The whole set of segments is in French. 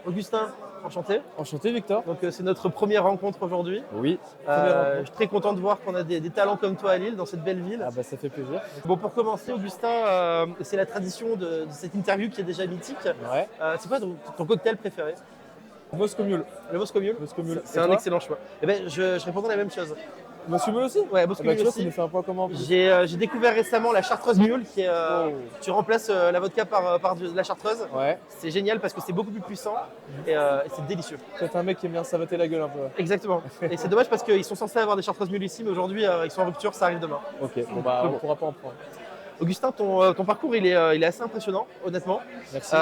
Augustin, enchanté. Enchanté Victor. Donc c'est notre première rencontre aujourd'hui. Oui, première Je rencontre. suis très content de voir qu'on a des talents comme toi à Lille, dans cette belle ville. Ah bah ça fait plaisir. Bon, pour commencer, Augustin, c'est la tradition de cette interview qui est déjà mythique. Ouais. C'est quoi ton cocktail préféré? Moscow Mule. Le Moscow Mule. Moscow Mule. C'est Et un toi excellent choix. Eh ben, je répondais la même chose. Moscow Mule aussi. Ouais, Moscow Ah bah Mule tu vois, ça aussi. nous fait un point commun en plus. J'ai découvert récemment la Chartreuse Mule, qui est, Oh. tu remplaces la vodka par de la Chartreuse. Ouais. C'est génial parce que c'est beaucoup plus puissant et c'est délicieux. Peut-être un mec qui aime bien savater la gueule un peu. Exactement. Et c'est dommage parce qu'ils sont censés avoir des Chartreuses Mules ici, mais aujourd'hui ils sont en rupture, ça arrive demain. Ok, bon bah on pourra pas en prendre. Augustin, ton parcours il est assez impressionnant, honnêtement. Merci.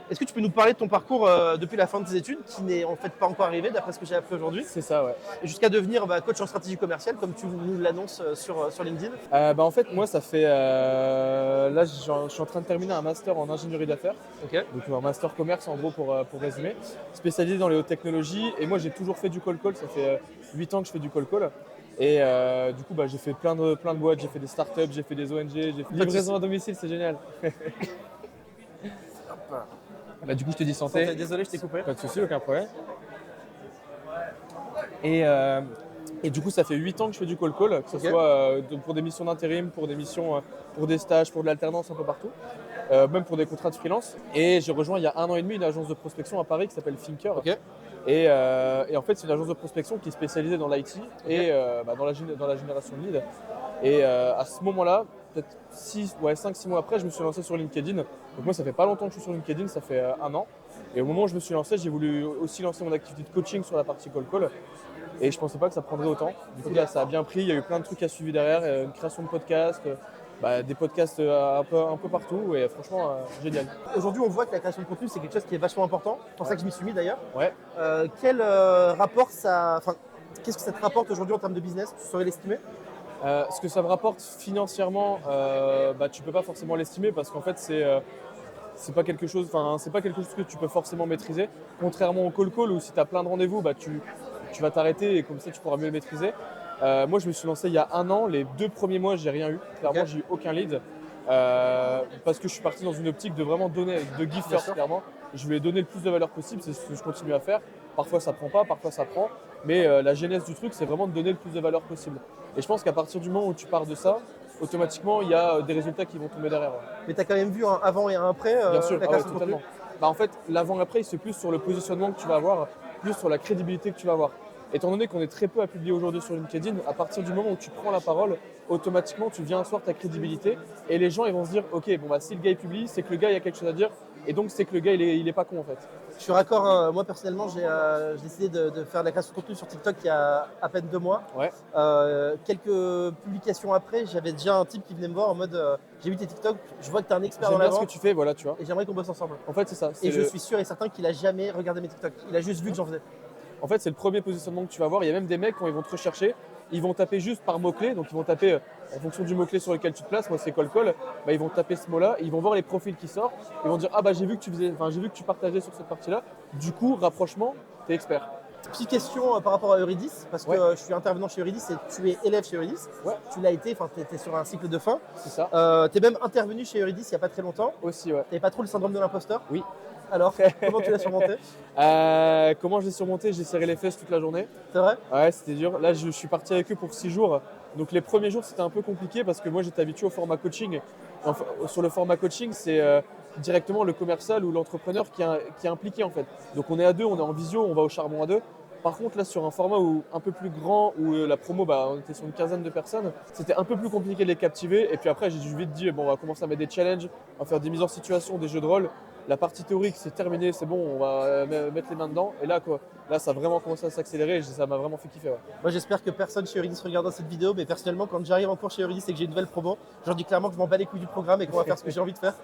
Est-ce que tu peux nous parler de ton parcours depuis la fin de tes études, qui n'est en fait pas encore arrivé d'après ce que j'ai appris aujourd'hui, C'est ça, ouais. jusqu'à devenir coach en stratégie commerciale, comme tu nous l'annonces sur LinkedIn? Bah en fait moi ça fait là je suis en train de terminer un master en ingénierie d'affaires. Ok. Donc un master commerce en gros pour résumer, spécialisé dans les hautes technologies. Et moi j'ai toujours fait du call call, ça fait 8 ans que je fais du call call. Et du coup bah, j'ai fait plein de boîtes, j'ai fait des startups, j'ai fait des ONG, j'ai fait livraison à domicile, c'est génial. Bah du coup je te dis santé. Désolé, je t'ai coupé. Pas de souci, aucun problème. Et du coup, ça fait 8 ans que je fais du call-call, que ce Ok. soit pour des missions d'intérim, pour des missions, pour des stages, pour de l'alternance un peu partout, même pour des contrats de freelance. Et j'ai rejoint il y a 1 an et demi une agence de prospection à Paris qui s'appelle Thinker. Ok. Et en fait, c'est une agence de prospection qui est spécialisée dans l'IT et dans la génération de leads. Et à ce moment-là, peut-être 5-6 mois après, je me suis lancé sur LinkedIn. Donc moi, ça fait pas longtemps que je suis sur LinkedIn, ça fait 1 an. Et au moment où je me suis lancé, j'ai voulu aussi lancer mon activité de coaching sur la partie call-call. Et je pensais pas que ça prendrait autant. Du coup, là, ça a bien pris. Il y a eu plein de trucs à suivre derrière, une création de podcasts, des podcasts un peu partout. Et franchement, génial. Aujourd'hui, on voit que la création de contenu, c'est quelque chose qui est vachement important. C'est pour ça que je m'y suis mis d'ailleurs. Ouais. Quel rapport qu'est-ce que ça te rapporte aujourd'hui en termes de business? Tu saurais l'estimer? Ce que ça me rapporte financièrement, tu peux pas forcément l'estimer parce qu'en fait, c'est pas quelque chose que tu peux forcément maîtriser. Contrairement au call où si tu as plein de rendez-vous, tu vas t'arrêter et comme ça tu pourras mieux le maîtriser. Moi je me suis lancé il y a 1 an, les 2 premiers mois j'ai rien eu, clairement Ok. j'ai eu aucun lead parce que je suis parti dans une optique de vraiment donner, de give Bien first sûr. clairement. Je voulais donner le plus de valeur possible, c'est ce que je continue à faire. Parfois ça prend pas, parfois ça prend, mais la genèse du truc c'est vraiment de donner le plus de valeur possible. Et je pense qu'à partir du moment où tu pars de ça, automatiquement il y a des résultats qui vont tomber derrière. Mais tu as quand même vu un avant et un après Bien sûr, la ah ouais, création de contenu? totalement. En fait, l'avant-après, c'est plus sur le positionnement que tu vas avoir, plus sur la crédibilité que tu vas avoir. Étant donné qu'on est très peu à publier aujourd'hui sur LinkedIn, à partir du moment où tu prends la parole, automatiquement, tu viens asseoir ta crédibilité et les gens ils vont se dire, ok, bon si le gars il publie, c'est que le gars il a quelque chose à dire et donc c'est que le gars il est pas con en fait. Je suis raccord, hein. Moi personnellement, j'ai décidé de faire de la création de contenu sur TikTok il y a à peine 2 mois. Ouais. Quelques publications après, j'avais déjà un type qui venait me voir en mode j'ai vu tes TikTok, je vois que tu es un expert J'aime dans la bien ce que vente tu fais, voilà, tu vois. et j'aimerais qu'on bosse ensemble. En fait, c'est ça. Et je suis sûr et certain qu'il a jamais regardé mes TikTok. Il a juste vu que j'en faisais. En fait, c'est le premier positionnement que tu vas avoir. Il y a même des mecs quand ils vont te rechercher, ils vont taper juste par mot-clé. Donc, ils vont taper en fonction du mot-clé sur lequel tu te places. Moi, c'est call. Ils vont taper ce mot-là. Ils vont voir les profils qui sortent. Ils vont dire ah j'ai vu que j'ai vu que tu partageais sur cette partie-là. Du coup, rapprochement, t'es expert. Petite question par rapport à Eurydice, parce que Ouais. je suis intervenant chez Eurydice et tu es élève chez Eurydice. Ouais. Tu l'as été, tu étais sur un cycle de fin. C'est ça. Tu es même intervenu chez Eurydice il n'y a pas très longtemps. Aussi, ouais. Tu n'avais pas trop le syndrome de l'imposteur? Oui. Alors, comment tu l'as surmonté? Comment je l'ai surmonté? J'ai serré les fesses toute la journée. C'est vrai? Ouais, c'était dur. Là, je suis parti avec eux pour 6 jours. Donc, les premiers jours, c'était un peu compliqué parce que moi, j'étais habitué au format coaching. Sur le format coaching, c'est directement le commercial ou l'entrepreneur qui est impliqué en fait. Donc, on est à deux, on est en visio, on va au charbon à deux. Par contre, là, sur un format un peu plus grand, où la promo, on était sur une quinzaine de personnes, c'était un peu plus compliqué de les captiver. Et puis après, j'ai vite dit, bon, on va commencer à mettre des challenges, on va faire des mises en situation, des jeux de rôle. La partie théorique, c'est terminé, c'est bon, on va mettre les mains dedans. Et là, ça a vraiment commencé à s'accélérer et ça m'a vraiment fait kiffer. Ouais. Moi, j'espère que personne chez Eurydice regardera cette vidéo, mais personnellement, quand j'arrive en cours chez Eurydice et que j'ai une nouvelle promo, je leur dis clairement que je m'en bats les couilles du programme et qu'on va faire ce que j'ai envie de faire.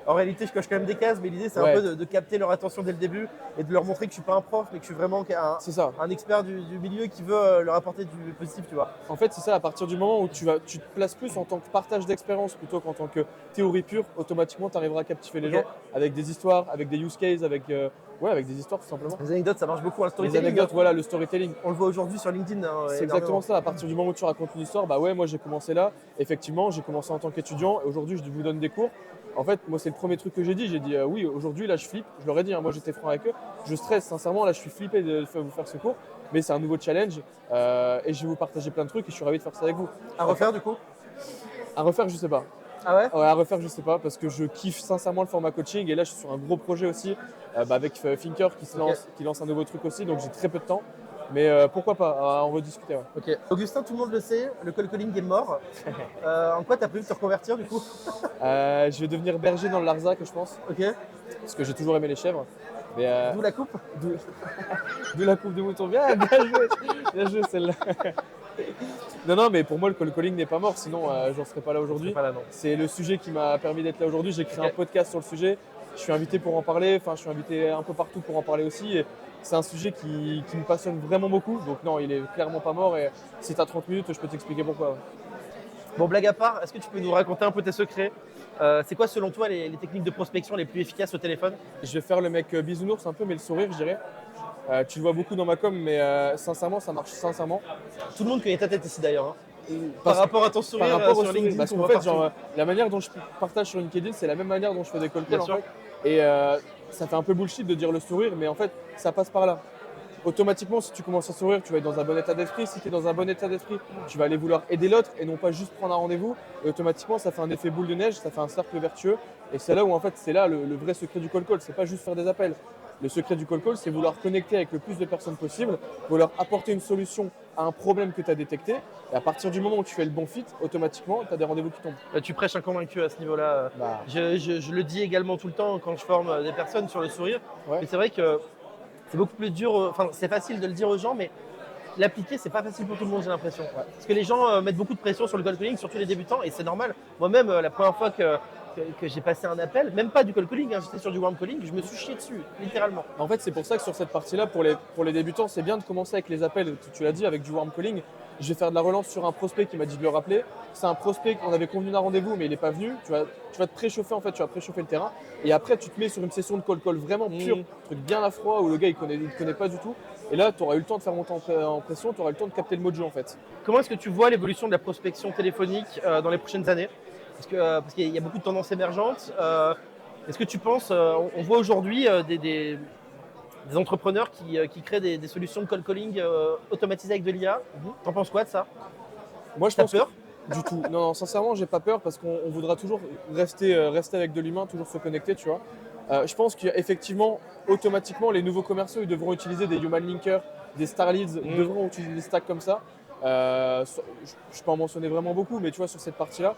En réalité, je coche quand même des cases, mais l'idée, c'est Ouais. un peu de capter leur attention dès le début et de leur montrer que je suis pas un prof, mais que je suis vraiment C'est ça. un expert du milieu qui veut leur apporter du positif, tu vois. En fait, c'est ça, à partir du moment où tu te places plus en tant que partage d'expérience plutôt qu'en tant que théorie pure, automatiquement, tu arriveras à captiver les Ok. gens avec des histoires, avec des use cases, avec Ouais, avec des histoires tout simplement. Les anecdotes, ça marche beaucoup. Le Les storytelling, anecdotes, voilà, le storytelling. on le voit aujourd'hui sur LinkedIn. C'est exactement ça. À partir du moment où tu racontes une histoire, bah ouais, moi j'ai commencé là. Effectivement, j'ai commencé en tant qu'étudiant et aujourd'hui je vous donne des cours. En fait, moi c'est le premier truc que j'ai dit. J'ai dit oui, aujourd'hui là je flippe. Je leur ai dit, hein, moi j'étais franc avec eux. Je stresse sincèrement. Là, je suis flippé de vous faire ce cours, mais c'est un nouveau challenge et je vais vous partager plein de trucs et je suis ravi de faire ça avec vous. À refaire du coup. À refaire, je sais pas. Ah ouais. Ouais, à refaire, je sais pas, parce que je kiffe sincèrement le format coaching et là je suis sur un gros projet aussi avec Thinker qui lance un nouveau truc aussi, donc j'ai très peu de temps. Mais pourquoi pas, à en rediscuter. Ouais. Ok. Augustin, tout le monde le sait, le cold calling est mort. En quoi tu as prévu de te reconvertir du coup? Je vais devenir berger dans le Larzac, je pense, Ok. parce que j'ai toujours aimé les chèvres. Mais, D'où la coupe. d'où la coupe de mouton. Bien joué celle-là. Non, mais pour moi, le cold calling n'est pas mort, sinon j'en serais pas là aujourd'hui. Pas là, non. C'est le sujet qui m'a permis d'être là aujourd'hui. J'ai créé un podcast sur le sujet. Je suis invité pour en parler. Enfin, je suis invité un peu partout pour en parler aussi. Et c'est un sujet qui me passionne vraiment beaucoup. Donc non, il est clairement pas mort. Et si tu as 30 minutes, je peux t'expliquer pourquoi. Ouais. Bon, blague à part, est-ce que tu peux nous raconter un peu tes secrets? C'est quoi selon toi les techniques de prospection les plus efficaces au téléphone? Je vais faire le mec bisounours un peu, mais le sourire, je dirais. Tu le vois beaucoup dans ma com, mais sincèrement, ça marche sincèrement. Tout le monde connaît ta tête ici d'ailleurs. Parce- Par rapport à ton sourire Par rapport au sur sourire, LinkedIn, parce qu'on qu'en voit fait, partout. genre, la manière dont je partage sur LinkedIn, c'est la même manière dont je fais des cold calls Bien en sûr. fait. Et ça fait un peu bullshit de dire le sourire, mais en fait, ça passe par là. Automatiquement, si tu commences à sourire, tu vas être dans un bon état d'esprit. Si tu es dans un bon état d'esprit, tu vas aller vouloir aider l'autre et non pas juste prendre un rendez-vous. Et automatiquement, ça fait un effet boule de neige, ça fait un cercle vertueux. Et c'est là où en fait, c'est là le vrai secret du cold call. C'est pas juste faire des appels. Le secret du cold call, c'est vouloir connecter avec le plus de personnes possible, vouloir apporter une solution à un problème que tu as détecté. Et à partir du moment où tu fais le bon fit, automatiquement, tu as des rendez-vous qui tombent. Tu prêches un convaincu à ce niveau-là. Bah. Je le dis également tout le temps quand je forme des personnes sur le sourire. Ouais. Mais c'est vrai que c'est beaucoup plus dur. Enfin, c'est facile de le dire aux gens, mais l'appliquer, c'est pas facile pour tout le monde, j'ai l'impression. Parce que les gens mettent beaucoup de pression sur le cold calling, surtout les débutants, et c'est normal. Moi-même, la première fois que j'ai passé un appel, même pas du cold calling, hein, j'étais sur du warm calling, je me suis chié dessus, littéralement. En fait, c'est pour ça que sur cette partie-là, pour les débutants, c'est bien de commencer avec les appels. Tu l'as dit, avec du warm calling. Je vais faire de la relance sur un prospect qui m'a dit de le rappeler. C'est un prospect qu'on avait convenu d'un rendez-vous, mais il n'est pas venu. Tu vas te préchauffer, en fait, tu vas préchauffer le terrain. Et après, tu te mets sur une session de cold call vraiment pure, un truc bien à froid, où le gars, il connaît pas du tout. Et là, tu auras eu le temps de faire monter en pression, tu auras eu le temps de capter le mojo, en fait. Comment est-ce que tu vois l'évolution de la prospection téléphonique dans les prochaines années? Parce qu'il y a beaucoup de tendances émergentes. Est-ce que tu penses, on voit aujourd'hui des entrepreneurs qui créent des solutions de cold calling automatisées avec de l'IA. T'en penses quoi de ça? Moi, je T'as pense peur? du tout. Non, sincèrement, j'ai pas peur parce qu'on voudra toujours rester avec de l'humain, toujours se connecter, tu vois. Je pense qu'effectivement, automatiquement, les nouveaux commerciaux, ils devront utiliser des human linkers, des star leads, ils devront utiliser des stacks comme ça. Je peux en mentionner vraiment beaucoup, mais tu vois, sur cette partie-là,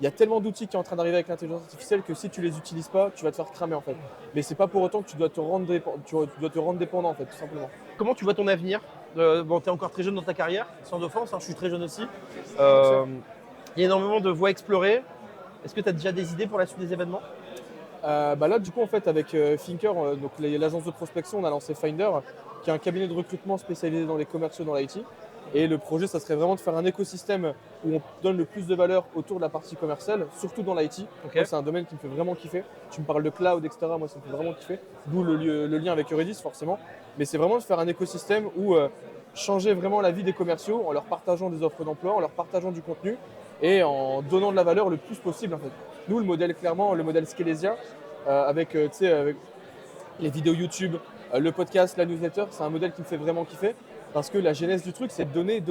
il y a tellement d'outils qui sont en train d'arriver avec l'intelligence artificielle que si tu les utilises pas, tu vas te faire cramer en fait. Mais c'est pas pour autant que tu dois te rendre dépendant en fait, tout simplement. Comment tu vois ton avenir? Bon, tu es encore très jeune dans ta carrière, sans offense, hein, je suis très jeune aussi. Il y a énormément de voies explorées. Est-ce que tu as déjà des idées pour la suite des événements? Là, du coup, en fait, avec Thinker, donc l'agence de prospection, on a lancé Finder, qui est un cabinet de recrutement spécialisé dans les commerciaux dans l'IT. Et le projet, ça serait vraiment de faire un écosystème où on donne le plus de valeur autour de la partie commerciale, surtout dans l'IT. Okay. C'est un domaine qui me fait vraiment kiffer. Tu me parles de cloud, etc. Moi, ça me fait vraiment kiffer. D'où le lien avec Eurydice, forcément. Mais c'est vraiment de faire un écosystème où changer vraiment la vie des commerciaux en leur partageant des offres d'emploi, en leur partageant du contenu et en donnant de la valeur le plus possible, en fait. Nous, le modèle, clairement, le modèle Scalesia, avec les vidéos YouTube, le podcast, la newsletter, c'est un modèle qui me fait vraiment kiffer. Parce que la genèse du truc, c'est de donner.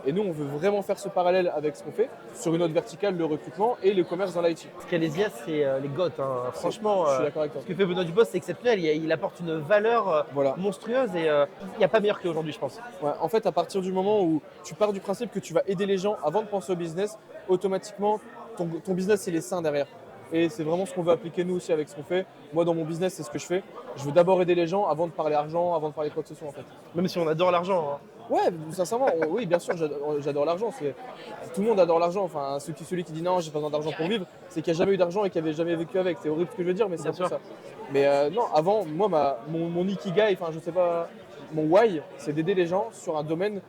Et nous, on veut vraiment faire ce parallèle avec ce qu'on fait sur une autre verticale, le recrutement et le commerce dans l'IT. Scalesia, c'est les goths. Hein. Franchement, je suis d'accord avec toi. Ce que fait Benoît Dubos, c'est exceptionnel. Il apporte une valeur monstrueuse et il n'y a pas meilleur qu'aujourd'hui, je pense. Ouais, en fait, à partir du moment où tu pars du principe que tu vas aider les gens avant de penser au business, automatiquement, ton business, c'est les sains derrière. Et c'est vraiment ce qu'on veut appliquer nous aussi avec ce qu'on fait. Moi, dans mon business, c'est ce que je fais. Je veux d'abord aider les gens avant de parler argent, avant de parler quoi que ce soit en fait. Même si on adore l'argent. Hein. Ouais, sincèrement, oui, bien sûr, j'adore l'argent. Tout le monde adore l'argent. Enfin, celui qui dit non, j'ai pas besoin d'argent pour vivre, c'est qu'il n'y a jamais eu d'argent et qu'il n'avait jamais vécu avec. C'est horrible ce que je veux dire, mais c'est un peu ça. Mais non, avant, moi, mon ikigai, enfin, je sais pas, mon why, c'est d'aider les gens sur un domaine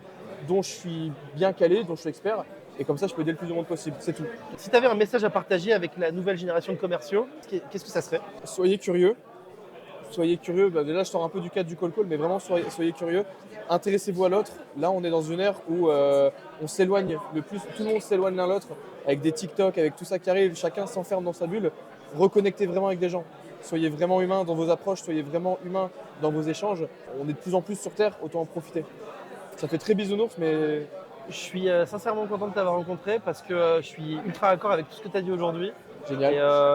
dont je suis bien calé, dont je suis expert. Et comme ça, je peux aider le plus de monde possible, c'est tout. Si tu avais un message à partager avec la nouvelle génération de commerciaux, qu'est-ce que ça serait? Soyez curieux, soyez curieux. Bah, déjà, je sors un peu du cadre du call, mais vraiment, soyez curieux. Intéressez-vous à l'autre. Là, on est dans une ère où on s'éloigne le plus, tout le monde s'éloigne l'un l'autre, avec des TikTok, avec tout ça qui arrive, chacun s'enferme dans sa bulle. Reconnectez vraiment avec des gens. Soyez vraiment humain dans vos approches, soyez vraiment humain dans vos échanges. On est de plus en plus sur Terre, autant en profiter. Ça fait très bisounours, mais Je suis sincèrement content de t'avoir rencontré parce que je suis ultra d'accord avec tout ce que tu as dit aujourd'hui. génial.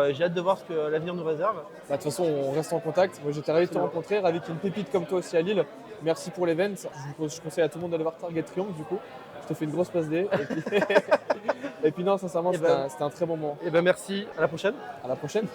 Et j'ai hâte de voir ce que l'avenir nous réserve. Bah, de toute façon, on reste en contact. Moi, j'étais ravi de te rencontrer, ravi qu'il y ait une pépite comme toi aussi à Lille. Merci pour l'event. Je conseille à tout le monde d'aller voir Target Triangle, du coup. Je te fais une grosse passe D. Et puis non, sincèrement, c'était un très bon moment. Et ben merci, à la prochaine. À la prochaine.